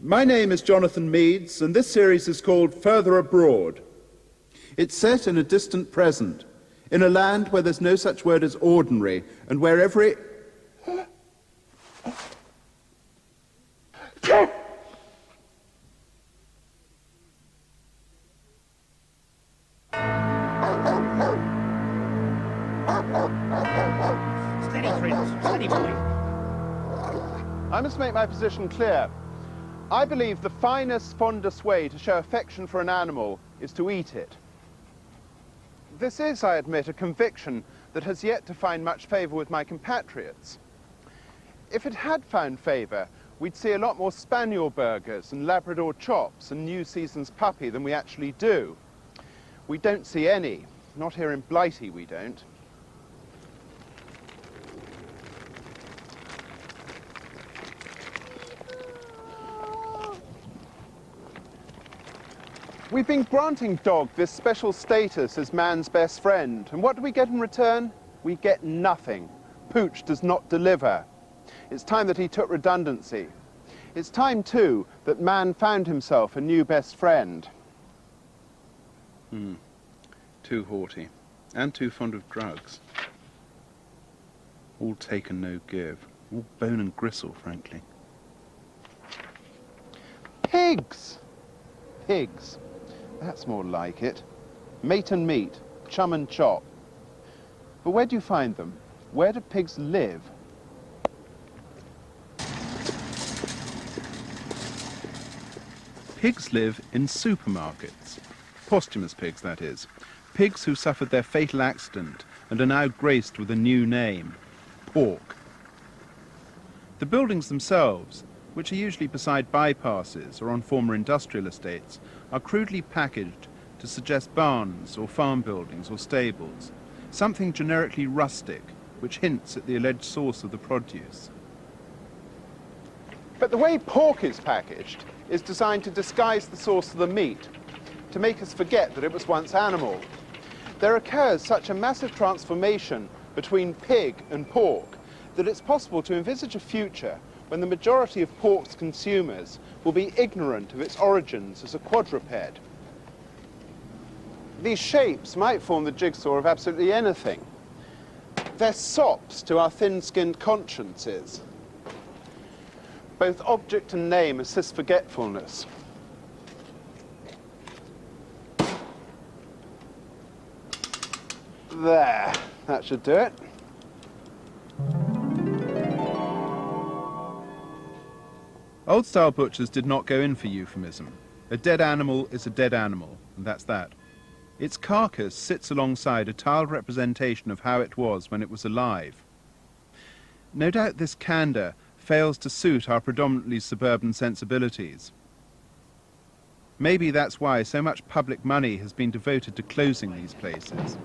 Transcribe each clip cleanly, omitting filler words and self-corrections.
My name is Jonathon Meades, and this series is called Further Abroad. It's set in a distant present, in a land where there's no such word as ordinary, and where every... Steady, Prince. Steady, boy. I must make my position clear. I believe the finest, fondest way to show affection for an animal is to eat it. This is, I admit, a conviction that has yet to find much favour with my compatriots. If it had found favour, we'd see a lot more spaniel burgers and Labrador chops and New Season's puppy than we actually do. We don't see any. Not here in Blighty, we don't. We've been granting Dog this special status as man's best friend, and what do we get in return? We get nothing. Pooch does not deliver. It's time that he took redundancy. It's time, too, that man found himself a new best friend. Too haughty, and too fond of drugs. All take and no give. All bone and gristle, frankly. Pigs! Pigs. That's more like it. Mate and meat, chum and chop. But where do you find them? Where do pigs live? Pigs live in supermarkets. Posthumous pigs, that is. Pigs who suffered their fatal accident and are now graced with a new name, pork. The buildings themselves, which are usually beside bypasses or on former industrial estates, are crudely packaged to suggest barns or farm buildings or stables, something generically rustic, which hints at the alleged source of the produce. But the way pork is packaged is designed to disguise the source of the meat, to make us forget that it was once animal. There occurs such a massive transformation between pig and pork that it's possible to envisage a future when the majority of pork's consumers will be ignorant of its origins as a quadruped. These shapes might form the jigsaw of absolutely anything. They're sops to our thin-skinned consciences. Both object and name assist forgetfulness. There, that should do it. Old-style butchers did not go in for euphemism. A dead animal is a dead animal, and that's that. Its carcass sits alongside a tiled representation of how it was when it was alive. No doubt this candour fails to suit our predominantly suburban sensibilities. Maybe that's why so much public money has been devoted to closing these places.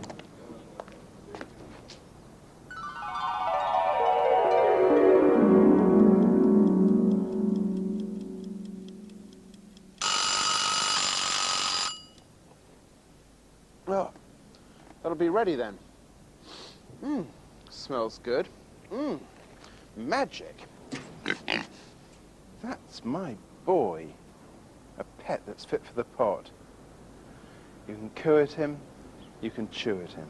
Well, that'll be ready then. Smells good. Magic. That's my boy. A pet that's fit for the pot. You can coo at him, you can chew at him.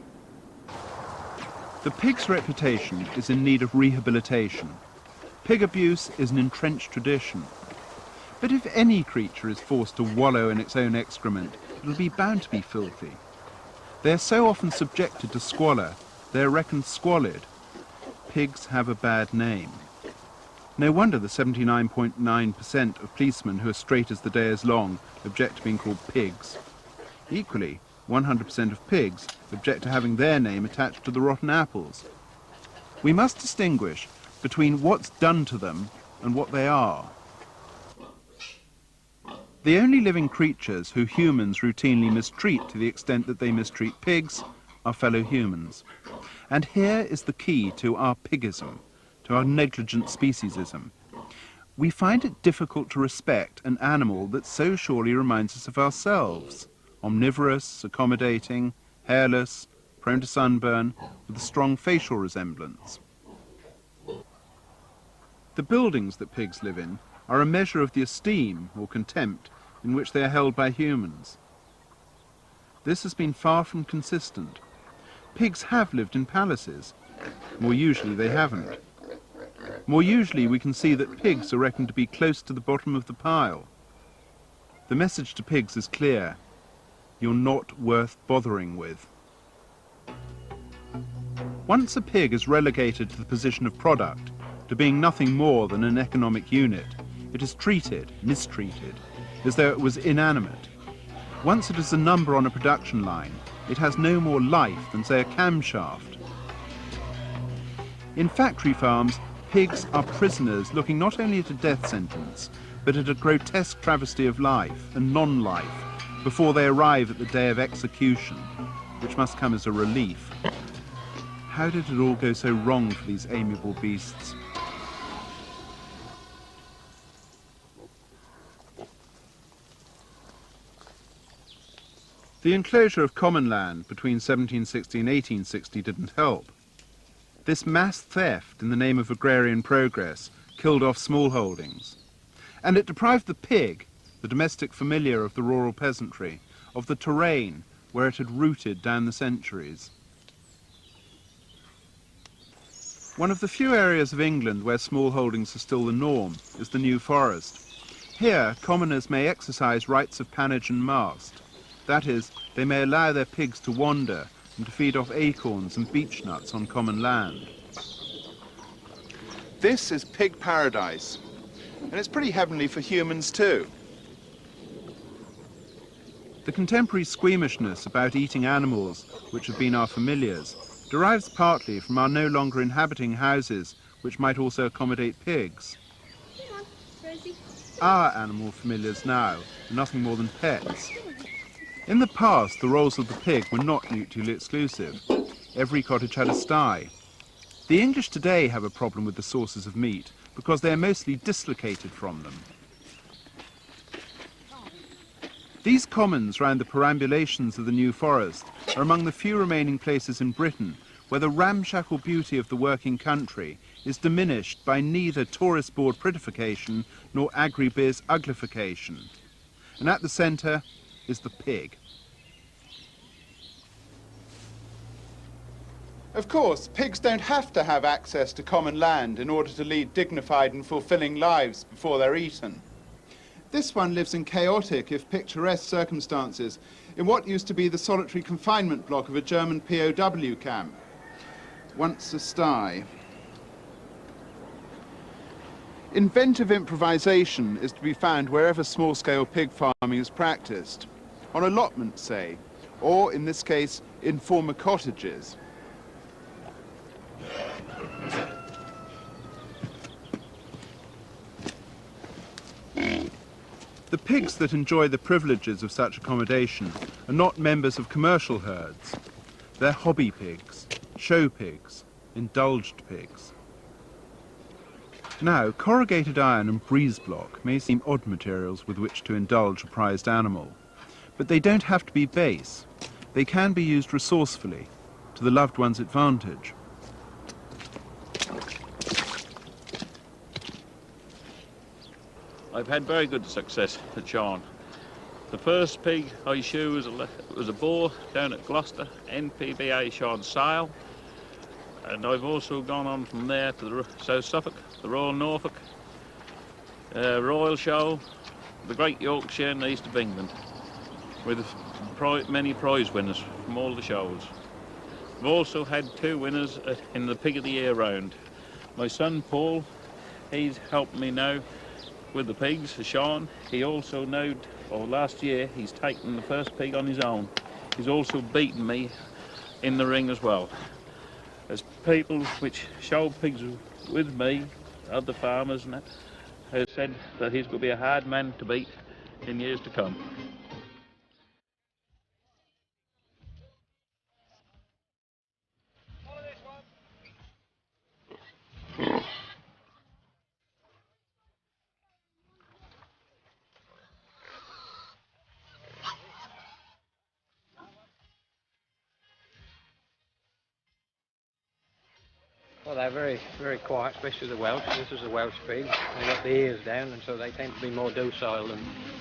The pig's reputation is in need of rehabilitation. Pig abuse is an entrenched tradition. But if any creature is forced to wallow in its own excrement, it'll be bound to be filthy. They're so often subjected to squalor, they're reckoned squalid. Pigs have a bad name. No wonder the 79.9% of policemen who are straight as the day is long object to being called pigs. Equally, 100% of pigs object to having their name attached to the rotten apples. We must distinguish between what's done to them and what they are. The only living creatures who humans routinely mistreat to the extent that they mistreat pigs are fellow humans. And here is the key to our pigism, to our negligent speciesism. We find it difficult to respect an animal that so surely reminds us of ourselves. Omnivorous, accommodating, hairless, prone to sunburn, with a strong facial resemblance. The buildings that pigs live in are a measure of the esteem or contempt in which they are held by humans. This has been far from consistent. Pigs have lived in palaces. More usually they haven't. More usually we can see that pigs are reckoned to be close to the bottom of the pile. The message to pigs is clear: you're not worth bothering with. Once a pig is relegated to the position of product, to being nothing more than an economic unit, it is treated, mistreated, as though it was inanimate. Once it is a number on a production line, it has no more life than, say, a camshaft. In factory farms, pigs are prisoners looking not only at a death sentence, but at a grotesque travesty of life and non-life before they arrive at the day of execution, which must come as a relief. How did it all go so wrong for these amiable beasts? The enclosure of common land between 1760 and 1860 didn't help. This mass theft in the name of agrarian progress killed off small holdings. And it deprived the pig, the domestic familiar of the rural peasantry, of the terrain where it had rooted down the centuries. One of the few areas of England where small holdings are still the norm is the New Forest. Here, commoners may exercise rights of pannage and mast. That is, they may allow their pigs to wander and to feed off acorns and beech nuts on common land. This is pig paradise, and it's pretty heavenly for humans too. The contemporary squeamishness about eating animals, which have been our familiars, derives partly from our no longer inhabiting houses which might also accommodate pigs. Come on, Rosie. Our animal familiars now are nothing more than pets. In the past, the roles of the pig were not mutually exclusive. Every cottage had a sty. The English today have a problem with the sources of meat because they are mostly dislocated from them. These commons round the perambulations of the New Forest are among the few remaining places in Britain where the ramshackle beauty of the working country is diminished by neither tourist board prettification nor agri-biz uglification. And at the centre is the pig. Of course, pigs don't have to have access to common land in order to lead dignified and fulfilling lives before they're eaten. This one lives in chaotic, if picturesque, circumstances in what used to be the solitary confinement block of a German POW camp. Once a sty. Inventive improvisation is to be found wherever small-scale pig farming is practiced. On allotments, say, or, in this case, in former cottages. The pigs that enjoy the privileges of such accommodation are not members of commercial herds. They're hobby pigs, show pigs, indulged pigs. Now, corrugated iron and breeze block may seem odd materials with which to indulge a prized animal, but they don't have to be base. They can be used resourcefully, to the loved one's advantage. I've had very good success at Sean. The first pig I shoed was a boar down at Gloucester, NPBA Sean Sale. And I've also gone on from there to the South Suffolk, the Royal Norfolk, Royal Show, the Great Yorkshire and the East of England, with many prize winners from all the shows. I've also had 2 winners in the Pig of the Year round. My son Paul, he's helped me now with the pigs for Sean. He also last year he's taken the first pig on his own. He's also beaten me in the ring as well. As people which show pigs with me, other farmers and that, have said that he's going to be a hard man to beat in years to come. Well, they're very, very quiet, especially the Welsh. This is a Welsh pig. They've got the ears down, and so they tend to be more docile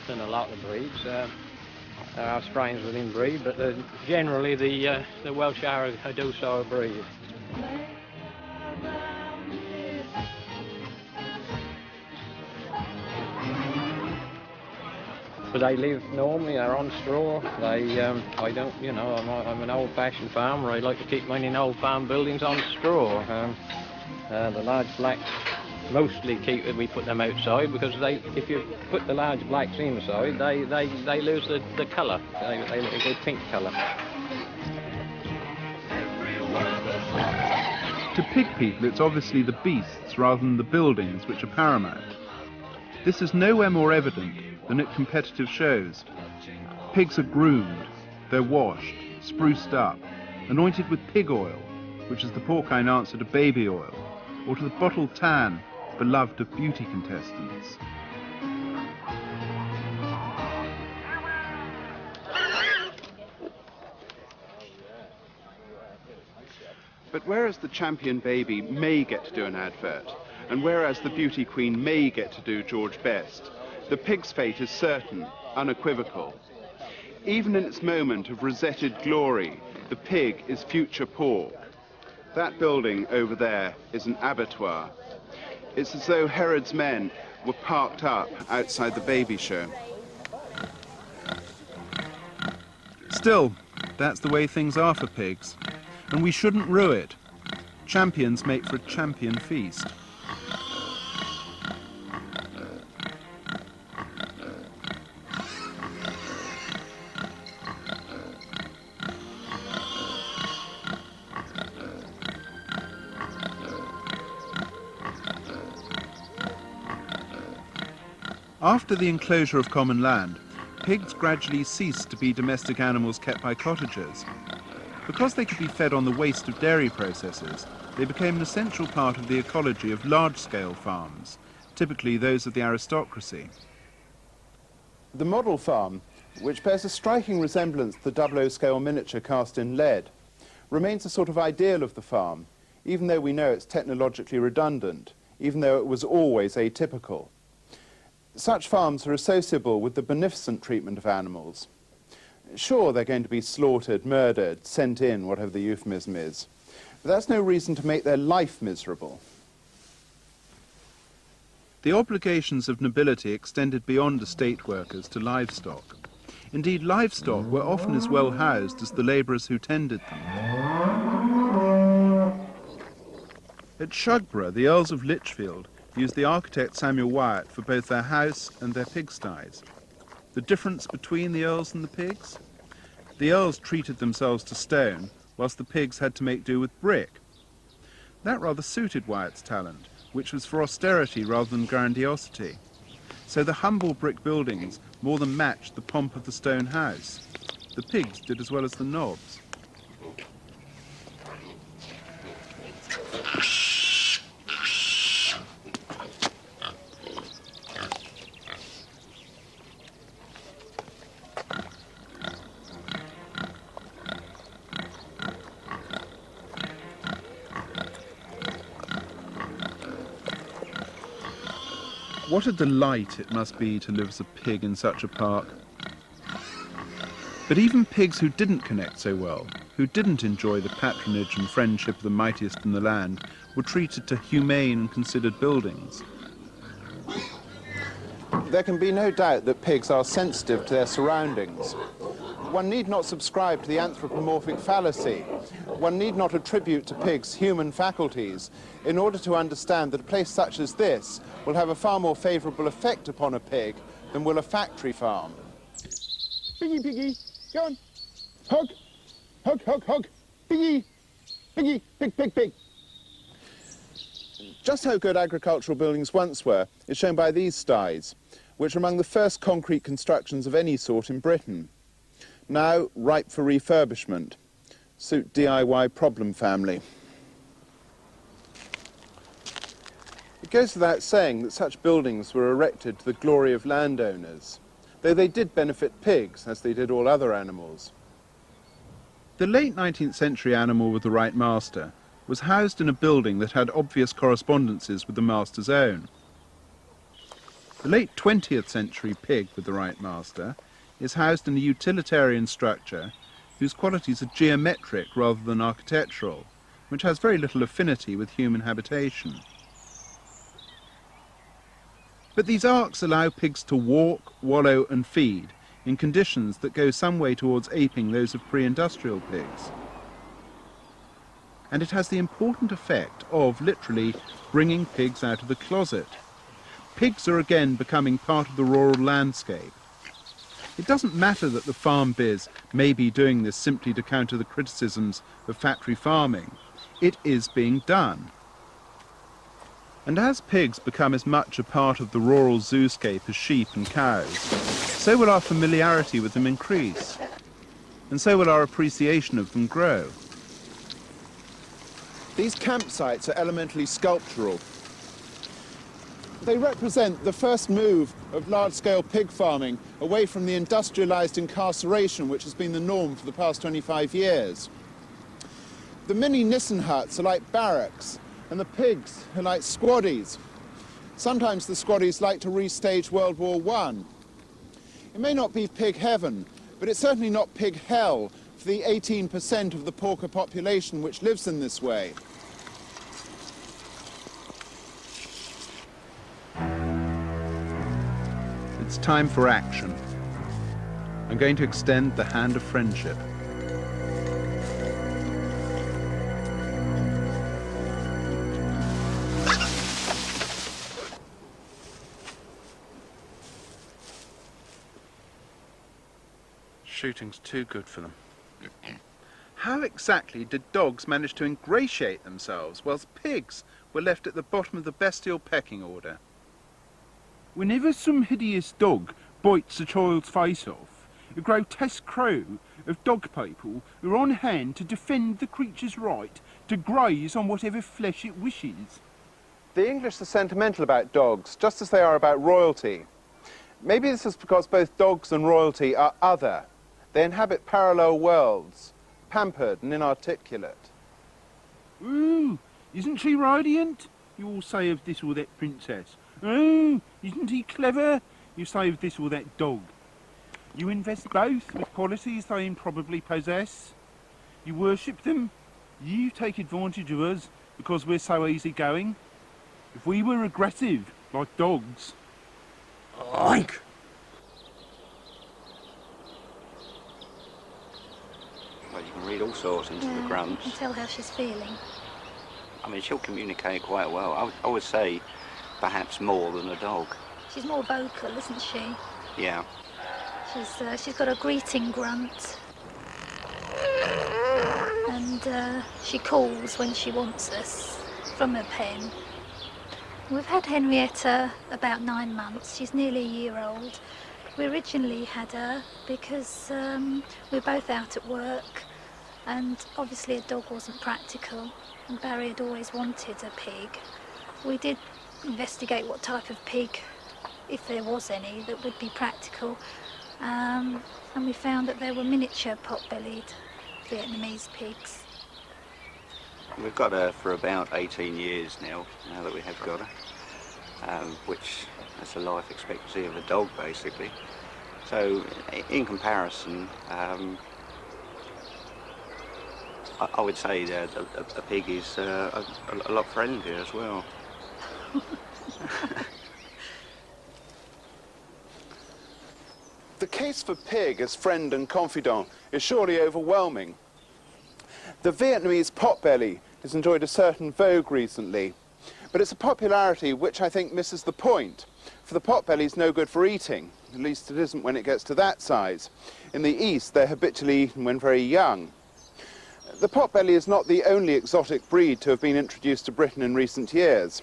than a lot of breeds. There are strains within breed, but generally the Welsh are a docile breed. But they live normally, they're on straw. I don't, you know, I'm an old-fashioned farmer. I like to keep mine in old farm buildings on straw. The large blacks mostly we put them outside because if you put the large blacks inside, they lose the colour. They go pink colour. To pig people, it's obviously the beasts rather than the buildings which are paramount. This is nowhere more evident than at competitive shows. Pigs are groomed, they're washed, spruced up, anointed with pig oil, which is the porcine answer to baby oil, or to the bottled tan, beloved of beauty contestants. But whereas the champion baby may get to do an advert, and whereas the beauty queen may get to do George Best, the pig's fate is certain, unequivocal. Even in its moment of rosetted glory, the pig is future pork. That building over there is an abattoir. It's as though Herod's men were parked up outside the baby show. Still, that's the way things are for pigs, and we shouldn't rue it. Champions make for a champion feast. After the enclosure of common land, pigs gradually ceased to be domestic animals kept by cottagers. Because they could be fed on the waste of dairy processes, they became an essential part of the ecology of large-scale farms, typically those of the aristocracy. The model farm, which bears a striking resemblance to the 00 scale miniature cast in lead, remains a sort of ideal of the farm, even though we know it's technologically redundant, even though it was always atypical. Such farms are associable with the beneficent treatment of animals. Sure, they're going to be slaughtered, murdered, sent in, whatever the euphemism is, but that's no reason to make their life miserable. The obligations of nobility extended beyond estate workers to livestock. Indeed, livestock were often as well housed as the labourers who tended them. At Shugborough, the Earls of Lichfield used the architect Samuel Wyatt for both their house and their pigsties. The difference between the earls and the pigs? The earls treated themselves to stone, whilst the pigs had to make do with brick. That rather suited Wyatt's talent, which was for austerity rather than grandiosity. So the humble brick buildings more than matched the pomp of the stone house. The pigs did as well as the knobs. What a delight it must be to live as a pig in such a park. But even pigs who didn't connect so well, who didn't enjoy the patronage and friendship of the mightiest in the land, were treated to humane and considered buildings. There can be no doubt that pigs are sensitive to their surroundings. One need not subscribe to the anthropomorphic fallacy. One need not attribute to pigs human faculties in order to understand that a place such as this will have a far more favourable effect upon a pig than will a factory farm. Piggy, piggy, go on. Hug, hug, hug, hug. Piggy, piggy, pig, pig, pig. Just how good agricultural buildings once were is shown by these sties, which are among the first concrete constructions of any sort in Britain. Now ripe for refurbishment. Suit DIY problem family. It goes without saying that such buildings were erected to the glory of landowners, though they did benefit pigs, as they did all other animals. The late 19th century animal with the right master was housed in a building that had obvious correspondences with the master's own. The late 20th century pig with the right master is housed in a utilitarian structure whose qualities are geometric rather than architectural, which has very little affinity with human habitation. But these arks allow pigs to walk, wallow and feed in conditions that go some way towards aping those of pre-industrial pigs. And it has the important effect of literally bringing pigs out of the closet. Pigs are again becoming part of the rural landscape. It doesn't matter that the farm biz may be doing this simply to counter the criticisms of factory farming. It is being done. And as pigs become as much a part of the rural zooscape as sheep and cows, so will our familiarity with them increase, and so will our appreciation of them grow. These campsites are elementally sculptural. They represent the first move of large-scale pig farming away from the industrialized incarceration which has been the norm for the past 25 years. The mini Nissen huts are like barracks, and the pigs are like squaddies. Sometimes the squaddies like to restage World War I. It may not be pig heaven, but it's certainly not pig hell for the 18% of the porker population which lives in this way. It's time for action. I'm going to extend the hand of friendship. Shooting's too good for them. How exactly did dogs manage to ingratiate themselves whilst pigs were left at the bottom of the bestial pecking order? Whenever some hideous dog bites a child's face off, a grotesque crew of dog people are on hand to defend the creature's right to graze on whatever flesh it wishes. The English are sentimental about dogs, just as they are about royalty. Maybe this is because both dogs and royalty are other. They inhabit parallel worlds, pampered and inarticulate. Ooh, isn't she radiant? You all say of this or that princess. Oh, isn't he clever? You say of this or that dog. You invest both with qualities they improbably possess. You worship them. You take advantage of us because we're so easygoing. If we were aggressive, like dogs... Oink! Well, you can read all sorts into the grunts. You can tell how she's feeling. I mean, she'll communicate quite well. I would say perhaps more than a dog. She's more vocal, isn't she? Yeah. She's got a greeting grunt. And she calls when she wants us from her pen. We've had Henrietta about 9 months. She's nearly a year old. We originally had her because we were both out at work, and obviously a dog wasn't practical, and Barry had always wanted a pig. We did investigate what type of pig, if there was any, that would be practical, and we found that there were miniature pot-bellied Vietnamese pigs. We've got her for about 18 years now that we have got her, which is the life expectancy of a dog, basically. So, in comparison, I would say that a pig is a lot friendlier as well. The case for pig as friend and confidant is surely overwhelming. The Vietnamese potbelly has enjoyed a certain vogue recently, but it's a popularity which I think misses the point, for the potbelly's no good for eating, at least it isn't when it gets to that size. In the East, they're habitually eaten when very young. The potbelly is not the only exotic breed to have been introduced to Britain in recent years.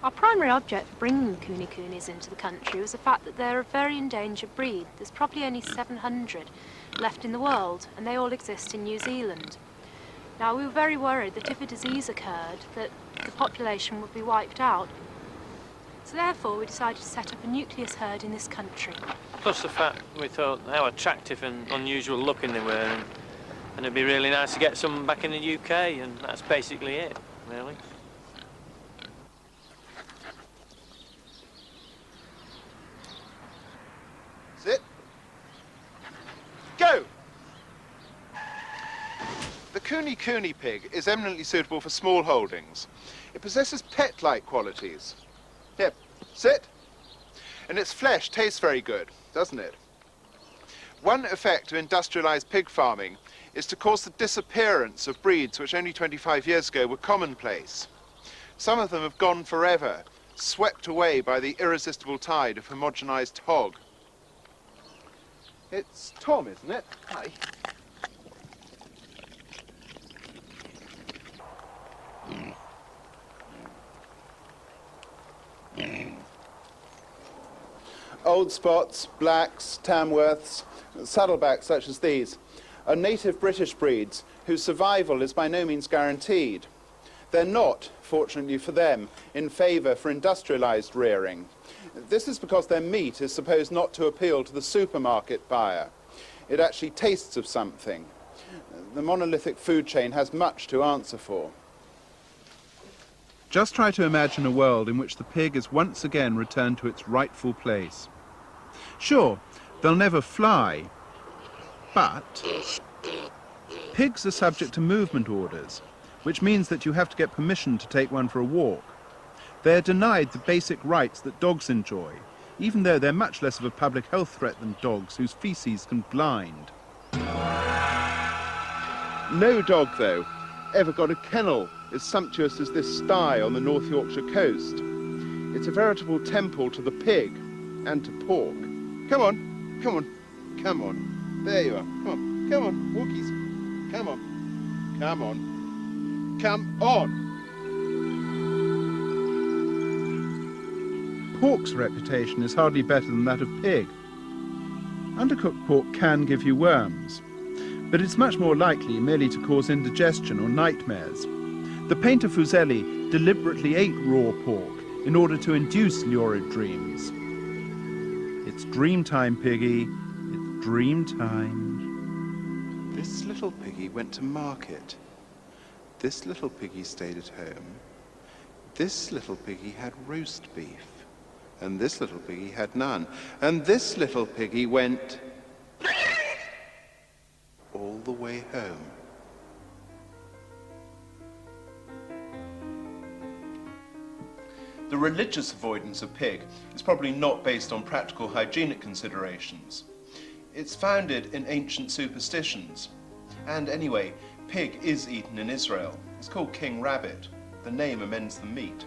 Our primary object for bringing the coonies into the country was the fact that they're a very endangered breed. There's probably only 700 left in the world, and they all exist in New Zealand. Now, we were very worried that if a disease occurred, that the population would be wiped out. So therefore, we decided to set up a nucleus herd in this country. Plus the fact we thought how attractive and unusual looking they were, and And it'd be really nice to get some back in the UK, and that's basically it, really. Sit. Go! The Kuni pig is eminently suitable for small holdings. It possesses pet-like qualities. Here, sit. And its flesh tastes very good, doesn't it? One effect of industrialised pig farming is to cause the disappearance of breeds which only 25 years ago were commonplace. Some of them have gone forever, swept away by the irresistible tide of homogenised hog. It's Tom, isn't it? Hi. Old spots, blacks, Tamworths, saddlebacks such as these are native British breeds whose survival is by no means guaranteed. They're not, fortunately for them, in favour for industrialised rearing. This is because their meat is supposed not to appeal to the supermarket buyer. It actually tastes of something. The monolithic food chain has much to answer for. Just try to imagine a world in which the pig is once again returned to its rightful place. Sure, they'll never fly, but pigs are subject to movement orders, which means that you have to get permission to take one for a walk. They're denied the basic rights that dogs enjoy, even though they're much less of a public health threat than dogs whose feces can blind. No dog, though, ever got a kennel as sumptuous as this sty on the North Yorkshire coast. It's a veritable temple to the pig and to pork. Come on, come on, come on. There you are. Come on, come on, Porkies. Come on, come on, come on. Pork's reputation is hardly better than that of pig. Undercooked pork can give you worms, but it's much more likely merely to cause indigestion or nightmares. The painter Fuseli deliberately ate raw pork in order to induce lurid dreams. It's dream time, piggy. It's dream time. This little piggy went to market. This little piggy stayed at home. This little piggy had roast beef. And this little piggy had none. And this little piggy went all the way home. The religious avoidance of pig is probably not based on practical hygienic considerations. It's founded in ancient superstitions. And anyway, pig is eaten in Israel. It's called king rabbit. The name amends the meat.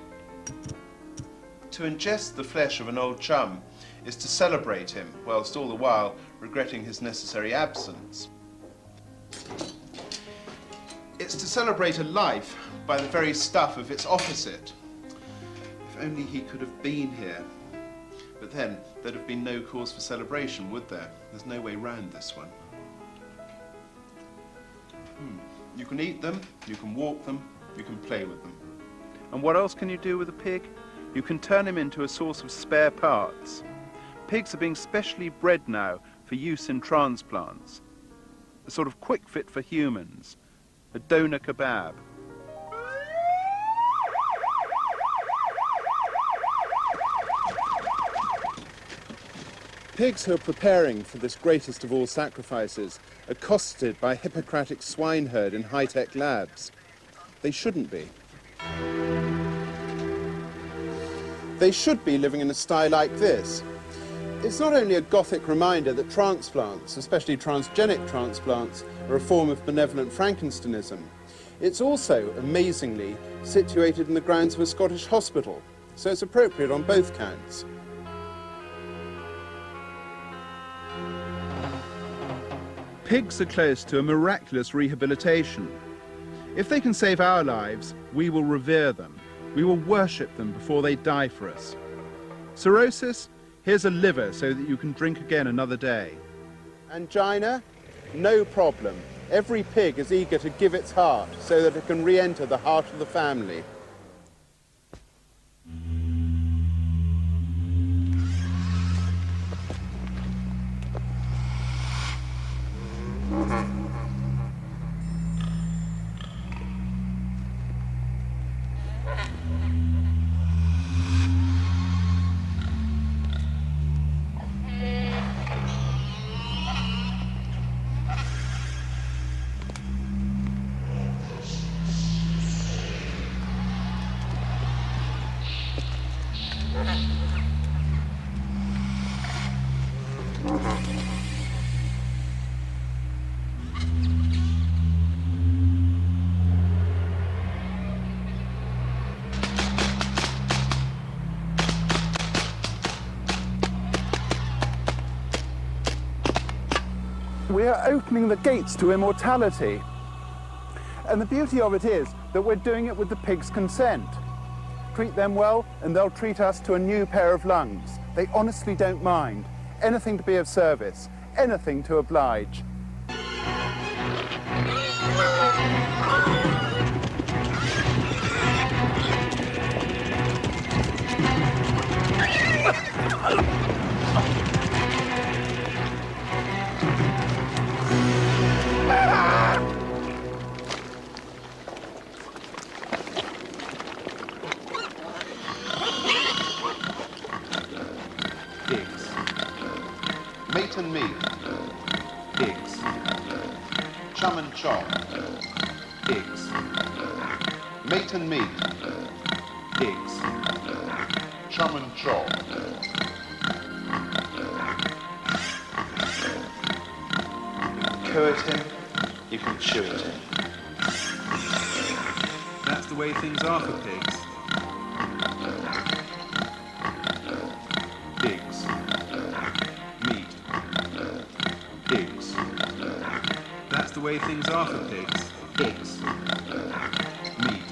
To ingest the flesh of an old chum is to celebrate him, whilst all the while regretting his necessary absence. It's to celebrate a life by the very stuff of its opposite. If only he could have been here. But then, there'd have been no cause for celebration, would there? There's no way round this one. You can eat them, you can walk them, you can play with them. And what else can you do with a pig? You can turn him into a source of spare parts. Pigs are being specially bred now for use in transplants. A sort of quick fit for humans. A doner kebab. Pigs who are preparing for this greatest of all sacrifices are cosseted by Hippocratic swineherd in high-tech labs. They shouldn't be. They should be living in a sty like this. It's not only a Gothic reminder that transplants, especially transgenic transplants, are a form of benevolent Frankensteinism. It's also, amazingly, situated in the grounds of a Scottish hospital, so it's appropriate on both counts. Pigs are close to a miraculous rehabilitation. If they can save our lives, we will revere them. We will worship them before they die for us. Cirrhosis? Here's a liver so that you can drink again another day. Angina? No problem. Every pig is eager to give its heart so that it can re-enter the heart of the family. We are opening the gates to immortality. And the beauty of it is that we're doing it with the pigs' consent. Treat them well and they'll treat us to a new pair of lungs. They honestly don't mind. Anything to be of service, anything to oblige. Meat and meat. Pigs. Chum and chop. Pigs. Meat and meat. Pigs. Chum and chop. You can coo at him, you can chew at him. That's the way things are for pigs. Pigs. Meat. Pigs. That's the way things are for pigs. Pigs. Meat.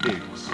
Pigs.